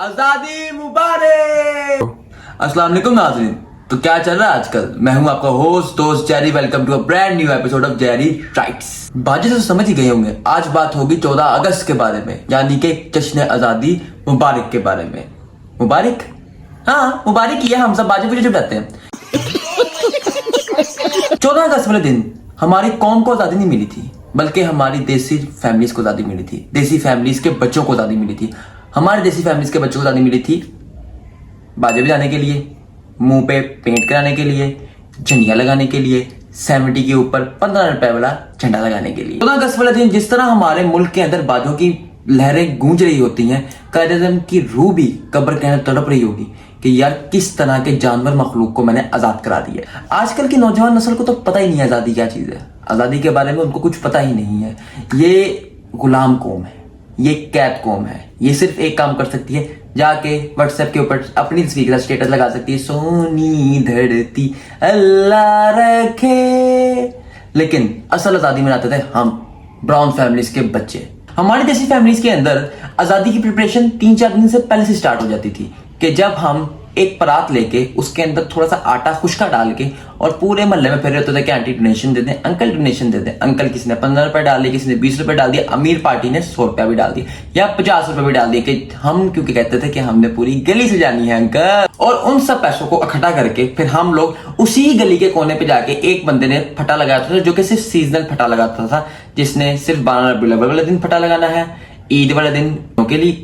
आजादी मुबारक। अस्सलाम वालेकुम नाज़रीन। तो क्या चल रहा है आजकल? मैं हूं आपका होस्ट दोस्त Jerry. Welcome to a brand new episode of Jerry writes. बाजी से समझ ही गए होंगे, आज बात होगी 14 अगस्त के बारे में, यानी कि जश्न आजादी मुबारक के बारे में। मुबारक, हाँ मुबारक ही है, हम सब बाजी पूछे चुप जाते हैं। 14 अगस्त वाले दिन हमारी कौम को आजादी नहीं मिली थी, बल्कि हमारी देसी फैमिलीज को आजादी मिली थी। देसी फैमिलीज के बच्चों को आजादी मिली थी। हमारे देसी फैमिलीज के बच्चों को आजादी मिली थी बाजे बजाने के लिए, मुंह पे पेंट कराने के लिए, झंडियां लगाने के लिए, 70 के ऊपर 15 रुपए वाला झंडा लगाने के लिए। 14 अगस्त वाले दिन जिस तरह हमारे मुल्क के अंदर बाजों की लहरें गूंज रही होती हैं, कायदे की रूह भी कब्र के अंदर तड़प रही होगी कि यार किस तरह के जानवर मखलूक को मैंने आजाद करा दिया। आजकल की नौजवान नस्ल को तो पता ही नहीं आजादी क्या चीज है। आजादी के बारे में उनको कुछ पता ही नहीं है। ये गुलाम कौम है, ये कैद कौम है। ये सिर्फ एक काम कर सकती है, जाके व्हाट्सएप के ऊपर अपनी तस्वीर का स्टेटस लगा सकती है, सोनी धरती अल्लाह रखे। लेकिन असल आजादी मनाते थे हम ब्राउन फैमिलीज के बच्चे। हमारी देसी फैमिलीज के अंदर आजादी की प्रिपरेशन 3-4 दिन से पहले से स्टार्ट हो जाती थी कि जब हम एक परात लेके उसके अंदर थोड़ा सा आटा खुश्का डाल के और पूरे मोहल्ले में फिर रहे होते थे कि आंटी डोनेशन दे दें, अंकल डोनेशन दे दें। अंकल किसी ने 15 रुपए डाल दिए, किसी ने 20 रुपए डाल दिया, अमीर पार्टी ने 100 रुपया भी डाल दिया या 50 रुपए भी डाल दिए कि हम क्योंकि कहते थे कि हमने पूरी गली सजानी है अंकल। और उन सब पैसों को इकट्ठा करके फिर हम लोग उसी गली के कोने पे जाके एक बंदे ने फटा लगाया था, जो कि सिर्फ सीजनल फटा लगाता था, जिसने सिर्फ 12 रबीउल अव्वल वाले दिन फटा लगाना है, ईद वाले दिन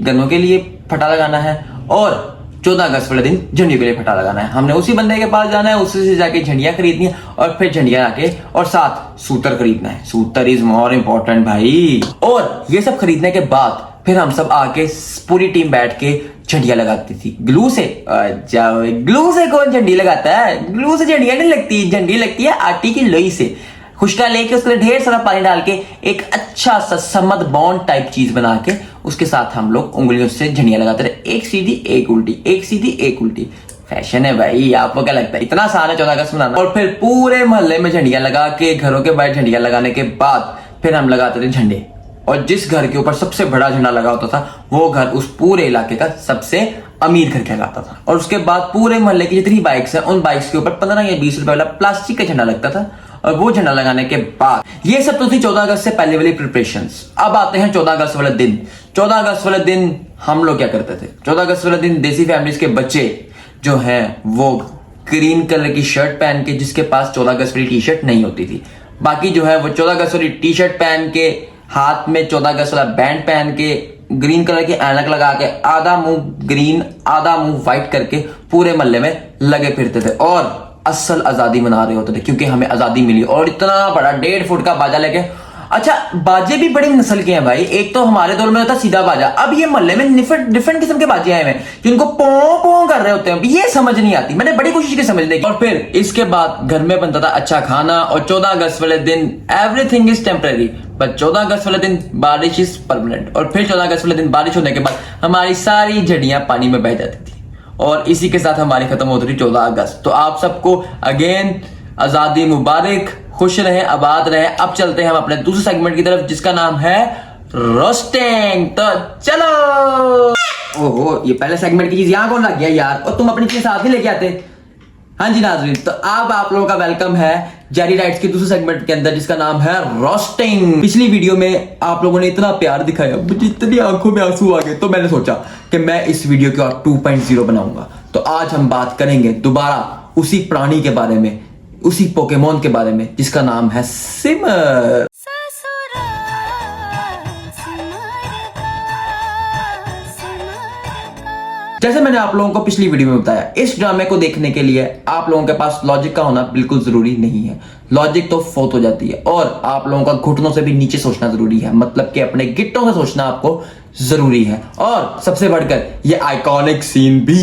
गन्नों के लिए फटा लगाना है और 14 अगस्त वाले दिन झंडियों के लिए फटा लगाना है। हमने उसी बंदे के पास जाना है, उसी से जाके झंडियां खरीदनी है और फिर झंडियां आके और साथ सूतर खरीदना है। सूतर इज मोर इम्पोर्टेंट भाई। और ये सब खरीदने के बाद फिर हम सब आके पूरी टीम बैठ के झंडियां लगाती थी ग्लू से। ग्लू से कौन झंडी लगाता है? ग्लू से झंडियां नहीं लगती, झंडी लगती है आटे की लोई से। खुश्का लेके उसके ढेर सारा पानी डाल के एक अच्छा सा समद बॉन्ड टाइप चीज बना के उसके साथ हम लोग उंगलियों से झंडियां लगाते रहे, एक सीधी एक उल्टी, एक सीधी एक उल्टी। फैशन है भाई, आपको क्या लगता है? इतना आसान है 14 अगस्त मनाना। और फिर पूरे मोहल्ले में झंडियां लगा के, घरों के बाहर झंडियां लगाने के बाद फिर हम लगाते थे झंडे। और जिस घर के ऊपर सबसे बड़ा झंडा लगा होता था वो घर उस पूरे इलाके का सबसे अमीर घर कहलाता था। और उसके बाद पूरे मोहल्ले की जितनी बाइक्स हैं उन बाइक्स के ऊपर 15 या 20 रुपए वाला प्लास्टिक का झंडा लगता था। और वो झंडा लगाने के बाद ये सब तो थी 14 अगस्त से पहले वाली प्रिपरेशंस। अब आते हैं 14 अगस्त वाले दिन। 14 अगस्त वाले दिन हम लोग क्या करते थे? 14 अगस्त वाले दिन देसी फैमिलीज के बच्चे जो हैं वो ग्रीन कलर की शर्ट पहन के, जिसके पास 14 अगस्त वाली टी शर्ट नहीं होती थी, बाकी जो है वो 14 अगस्त वाली टी शर्ट पहन के, हाथ में 14 अगस्त वाला बैंड पहन के, ग्रीन कलर की ऐनक लगा के, आधा मुंह ग्रीन आधा मुंह व्हाइट करके पूरे मोहल्ले में लगे फिरते थे और असल आजादी मना रहे होते थे, क्योंकि हमें आजादी मिली। और इतना बड़ा 1.5 फुट का बाजा लेके, अच्छा बाजे भी बड़ी नस्ल के हैं भाई। एक तो हमारे दौर में होता सीधा बाजा, अब ये मोहल्ले में डिफरेंट किस्म के बाजे आए हैं जिनको पों पों कर रहे होते हैं। ये समझ नहीं आती, मैंने बड़ी कोशिश की समझने की। और फिर इसके बाद घर में बनता था अच्छा खाना। और 14 अगस्त वाले दिन एवरीथिंग इज टेम्पररी, पर 14 अगस्त वाले दिन बारिश इज परमानेंट। और फिर 14 अगस्त वाले दिन बारिश होने के बाद हमारी सारी झड़ियां पानी में बह जाती थी और इसी के साथ हमारी खत्म होती थी 14 अगस्त। तो आप सबको अगेन आजादी मुबारक, खुश रहे, आबाद रहे। अब चलते हैं हम अपने दूसरे सेगमेंट की तरफ जिसका नाम है रोस्टिंग। तो चलो। ओहो, ये पहले सेगमेंट की चीज यहाँ कौन रख गया यार? और तुम अपनी चीज साथ ही लेके आते। हाँ जी नाज़रीन, तो अब आप लोगों का वेलकम है जेरी राइट्स के दूसरे सेगमेंट के अंदर जिसका नाम है रोस्टिंग। पिछली वीडियो में आप लोगों ने इतना प्यार दिखाया, मुझे इतनी आंखों में आंसू आ गए, तो मैंने सोचा कि मैं इस वीडियो को 2.0 बनाऊंगा। तो आज हम बात करेंगे दोबारा उसी प्राणी के बारे में, उसी पोकेमोन के बारे में जिसका नाम है सिमर। जैसे मैंने आप लोगों को पिछली वीडियो में बताया, इस ड्रामे को देखने के लिए आप लोगों के पास लॉजिक का होना बिल्कुल जरूरी नहीं है। लॉजिक तो फोत हो जाती है और आप लोगों का घुटनों से भी नीचे सोचना जरूरी है, मतलब कि अपने गिट्टों से सोचना आपको जरूरी है। और सबसे बढ़कर ये आइकॉनिक सीन भी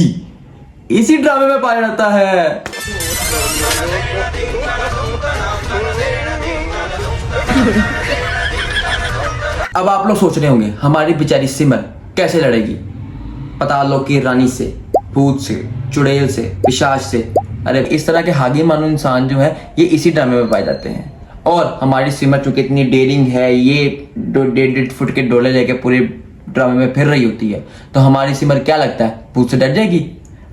इसी ड्रामे में पाया जाता है। अब आप लोग सोच रहे होंगे हमारी बेचारी सिमर कैसे लड़ेगी पतालों की रानी से, भूत से, चुड़ैल से, पिशाच से। अरे इस तरह के हागी मानू इंसान जो है ये इसी ड्रामे में पाए जाते हैं। और हमारी सिमर चूंकि इतनी डेयरिंग है, ये 1.5 फुट के डोले लेके पूरे ड्रामे में फिर रही होती है, तो हमारी सिमर क्या लगता है, भूत से डर जाएगी?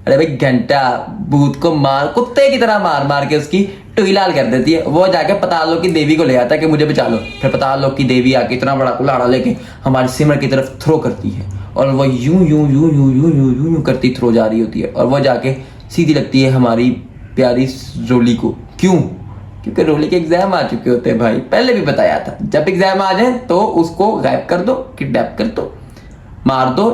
अरे भाई घंटा भूत को मार कुत्ते की तरह मार मार के उसकी टुई लाल कर देती है। वो जाके पाताल लोक की देवी को ले आता है कि मुझे बचा लो। फिर पाताल लोक की देवी आके इतना बड़ा कुल्हाड़ा लेके हमारी सिमर की तरफ थ्रो करती है और वो यूं यूं यूं यूं यूं यूं यूं यूं करती थ्रो जा रही होती है और वो जाके सीधी लगती है हमारी प्यारी रोली को। क्यों? क्योंकि रोली के एग्जाम आ चुके होते हैं भाई, पहले भी बताया था। जब एग्जाम आ जाए तो उसको गायब कर दो, किडनैप कर दो, मार दो,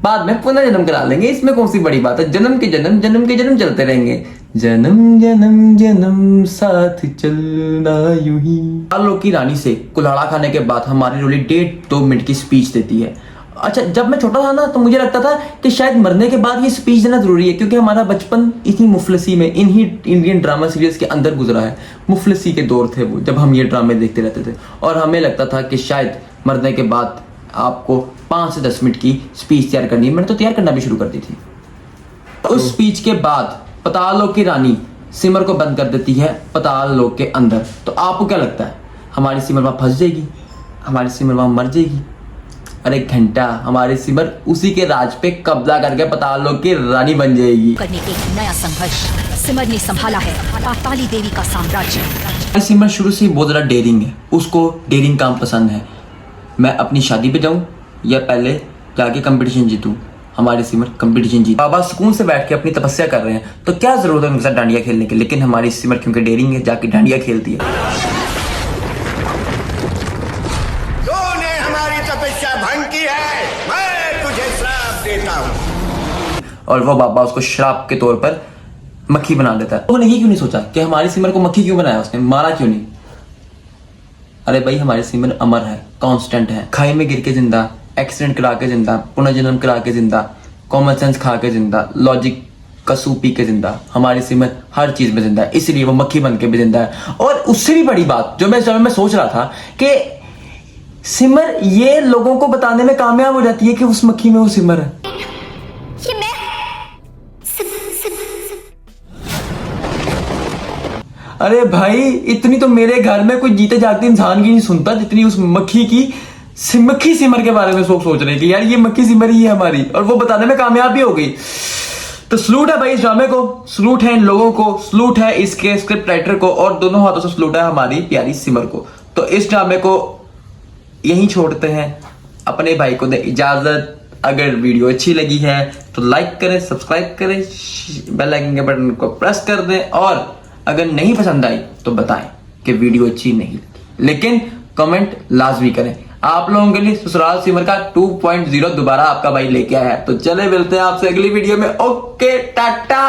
बाद में पुनः जन्म करा लेंगे। इसमें कौन सी बड़ी बात है? जन्म के जन्म चलते रहेंगे। जन्म जन्म जन्म साथ चलना यूं ही। लोक की रानी से कुल्हाड़ा खाने के बाद हमारी रोली 1.5-2 मिनट की स्पीच देती है। अच्छा, जब मैं छोटा था ना तो मुझे लगता था कि शायद मरने के बाद ये स्पीच देना जरूरी है, क्योंकि हमारा बचपन इतनी मुफलसी में इन्हीं इंडियन ड्रामा सीरीज के अंदर गुजरा है। मुफलसी के दौर थे वो, जब हम ये ड्रामे देखते रहते थे और हमें लगता था कि शायद मरने के बाद आपको 5 से 10 मिनट की स्पीच तैयार करनी है। मैंने तो तैयार करना भी शुरू कर दी थी। उस स्पीच के बाद पाताल लोक की रानी सिमर को बंद कर देती है पाताल लोक के अंदर। तो आपको क्या लगता है, हमारी सिमर वहां फंस जाएगी? हमारी सिमर वहां मर जाएगी? अरे घंटा, हमारी सिमर उसी के राज पे कब्जा करके पाताल लोक की रानी बन जाएगी। करने एक नया संघर्ष सिमर ने संभाला है पाताली देवी का साम्राज्य। सिमर शुरू से बहुत ज्यादा डेयरिंग है, उसको डेयरिंग काम पसंद है। मैं अपनी शादी पे जाऊं या पहले जाके कंपटीशन जीतूं? हमारी सिमर कंपटीशन जीत। बाबा सुकून से बैठ के अपनी तपस्या कर रहे हैं, तो क्या जरूरत है उनके साथ डांडिया खेलने की? लेकिन हमारी सिमर क्योंकि डेयरिंग है, जाके डांडिया खेलती है। तूने हमारी तपस्या भंग की है, मैं तुझे श्राप देता हूँ। और वो बाबा उसको श्राप के तौर पर मक्खी बना देता है। उन्होंने ये क्यों नहीं सोचा कि हमारी सिमर को मक्खी क्यों बनाया, उसने मारा क्यों नहीं? अरे भाई, हमारी सिमर अमर है, कांस्टेंट है, खाई में गिर के जिंदा, एक्सीडेंट करा के जिंदा, पुनर्जन्म करा के जिंदा, कॉमन सेंस खा के जिंदा, लॉजिक का सूप पी के जिंदा। हमारी सिमर हर चीज में जिंदा है, इसलिए वो मक्खी बन के भी जिंदा है। और उससे भी बड़ी बात जो मैं सोच रहा था कि सिमर ये लोगों को बताने में कामयाब हो जाती है कि उस मक्खी में वो सिमर है। अरे भाई, इतनी तो मेरे घर में कोई जीते जागते इंसान की नहीं सुनता जितनी उस मक्खी की मक्खी सिमर के बारे में सोच रहे हैं कि यार ये मक्खी सिमर ही है हमारी, और वो बताने में कामयाब भी हो गई। तो सलूट है भाई इस ड्रामे को, सलूट है इन लोगों को, सलूट है इसके स्क्रिप्ट राइटर को, और दोनों हाथों से सलूट है हमारी प्यारी सिमर को। तो इस ड्रामे को यहीं छोड़ते हैं, अपने भाई को दे इजाजत। अगर वीडियो अच्छी लगी है तो लाइक करें, सब्सक्राइब करें, बेल आइकन के बटन को प्रेस कर दें, और अगर नहीं पसंद आई तो बताएं कि वीडियो अच्छी नहीं लगी, लेकिन कमेंट लाजमी करें। आप लोगों के लिए ससुराल सिमर का 2.0 दोबारा आपका भाई लेके आया है। तो चले मिलते हैं आपसे अगली वीडियो में। ओके, टाटा।